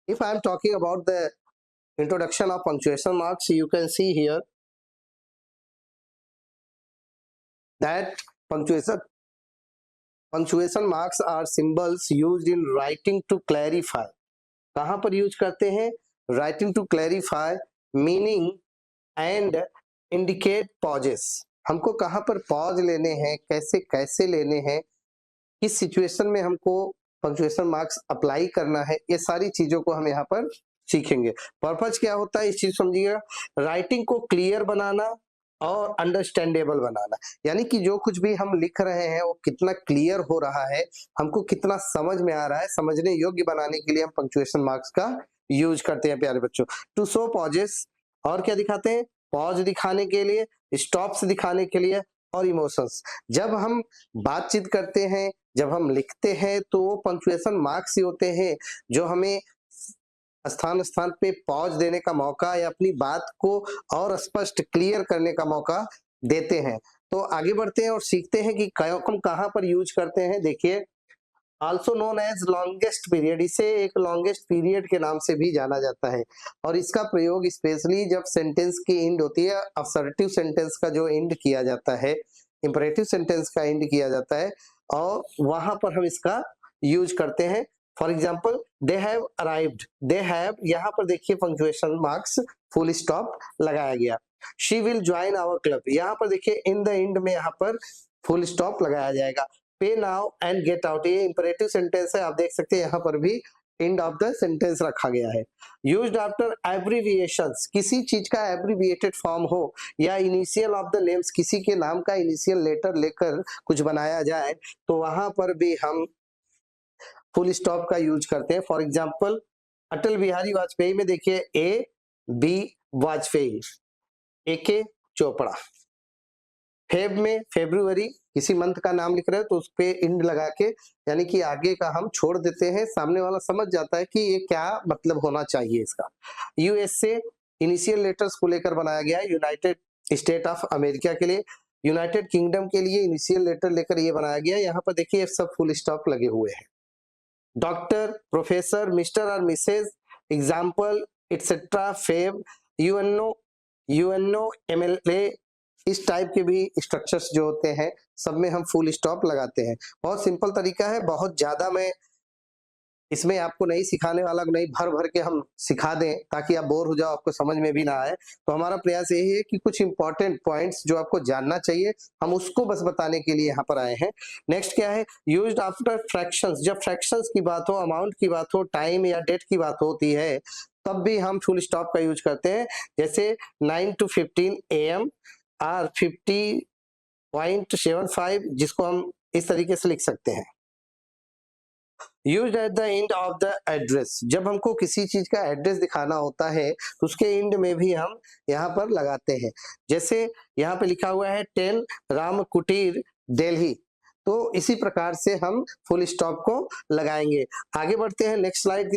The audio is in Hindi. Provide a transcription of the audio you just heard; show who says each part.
Speaker 1: If I am talking about the introduction of punctuation marks, you can see here that punctuation marks are symbols used in writing to clarify. कहाँ पर यूज करते हैं? Writing to clarify meaning and indicate pauses. हमको कहाँ पर पॉज लेने हैं, कैसे कैसे लेने हैं, किस सिचुएशन में हमको पंक्चुएशन मार्क्स अप्लाई करना है, ये सारी चीजों को हम यहाँ पर सीखेंगे। पर्पज क्या होता है इस चीज समझिएगा, राइटिंग को क्लियर बनाना और अंडरस्टैंडेबल बनाना, यानी कि जो कुछ भी हम लिख रहे हैं वो कितना क्लियर हो रहा है, हमको कितना समझ में आ रहा है, समझने योग्य बनाने के लिए हम पंक्चुएशन मार्क्स का यूज करते हैं प्यारे बच्चों। टू शो पॉजेस, और क्या दिखाते हैं? पॉज दिखाने के लिए, स्टॉप्स दिखाने के लिए, और इमोशंस। जब हम बातचीत करते हैं, जब हम लिखते हैं, तो वो पंक्चुएशन मार्क्स ही होते हैं जो हमें स्थान स्थान पे पॉज देने का मौका या अपनी बात को और स्पष्ट क्लियर करने का मौका देते हैं। तो आगे बढ़ते हैं और सीखते हैं कि हम कहाँ पर यूज करते हैं। देखिए, also known as longest period, इसे एक लॉन्गेस्ट पीरियड के नाम से भी जाना जाता है, और इसका प्रयोग स्पेशली जब सेंटेंस की एंड होती है, असर्टिव सेंटेंस का जो एंड किया जाता है, इंपरेटिव सेंटेंस का एंड किया जाता है, और वहां पर हम इसका यूज करते हैं। For example, they have arrived, they have, यहाँ पर देखिए पंक्चुएशन मार्क्स फुल स्टॉप लगाया गया। She will join our club, यहाँ पर देखिए इन द एंड में यहाँ पर फुल स्टॉप लगाया जाएगा। पे नाउ एंड गेट आउट, ये इंपरेटिव सेंटेंस है, आप देख सकते हैं यहाँ पर भी एंड ऑफ द सेंटेंस रखा गया है। यूज्ड आफ्टर एब्रिविएशंस, किसी चीज का एब्रिविएटेड फॉर्म हो या इनिशियल ऑफ द नेम्स, किसी के नाम का इनिशियल लेटर लेकर कुछ बनाया जाए, तो वहां पर भी हम फुल स्टॉप का यूज करते हैं। फॉर एग्जाम्पल, अटल बिहारी वाजपेयी में देखिए ए बी वाजपेयी, ए के चोपड़ा। फेब में फेब्रुवरी, किसी मंथ का नाम लिख रहे हो तो उस पे इंड लगा के, यानी कि आगे का हम छोड़ देते हैं, सामने वाला समझ जाता है कि ये क्या मतलब होना चाहिए इसका। यूएसए, इनिशियल लेटर्स को लेकर बनाया गया है। यूनाइटेड स्टेट ऑफ अमेरिका के लिए, यूनाइटेड किंगडम के लिए इनिशियल लेटर लेकर ये बनाया गया। यहाँ पर देखिए सब फुल स्टॉप लगे हुए हैं। डॉक्टर, प्रोफेसर, मिस्टर और Mrs, example, etcetera, Feb, UNO, MLA, इस टाइप के भी स्ट्रक्चर्स जो होते हैं सब में हम फुल स्टॉप लगाते हैं। बहुत सिंपल तरीका है, बहुत ज्यादा मैं इसमें आपको नहीं सिखाने वाला, नहीं भर भर के हम सिखा दें ताकि आप बोर हो जाओ, आपको समझ में भी ना आए। तो हमारा प्रयास यही है कि कुछ इंपॉर्टेंट पॉइंट्स जो आपको जानना चाहिए, हम उसको बस बताने के लिए यहाँ पर आए हैं। नेक्स्ट क्या है? यूज्ड आफ्टर फ्रैक्शंस, जब फ्रैक्शंस की बात हो, अमाउंट की बात हो, टाइम या डेट की बात होती है, तब भी हम फुल स्टॉप का यूज करते हैं। जैसे 9 to 15 AM और 50.75, जिसको हम इस तरीके से लिख सकते हैं। Used at the end of the address, जब हमको किसी चीज का एड्रेस दिखाना होता है तो उसके एंड में भी हम यहाँ पर लगाते हैं। जैसे यहाँ पे लिखा हुआ है 10 राम कुटीर दिल्ली, तो इसी प्रकार से हम फुल स्टॉप को लगाएंगे। आगे बढ़ते हैं, नेक्स्ट स्लाइड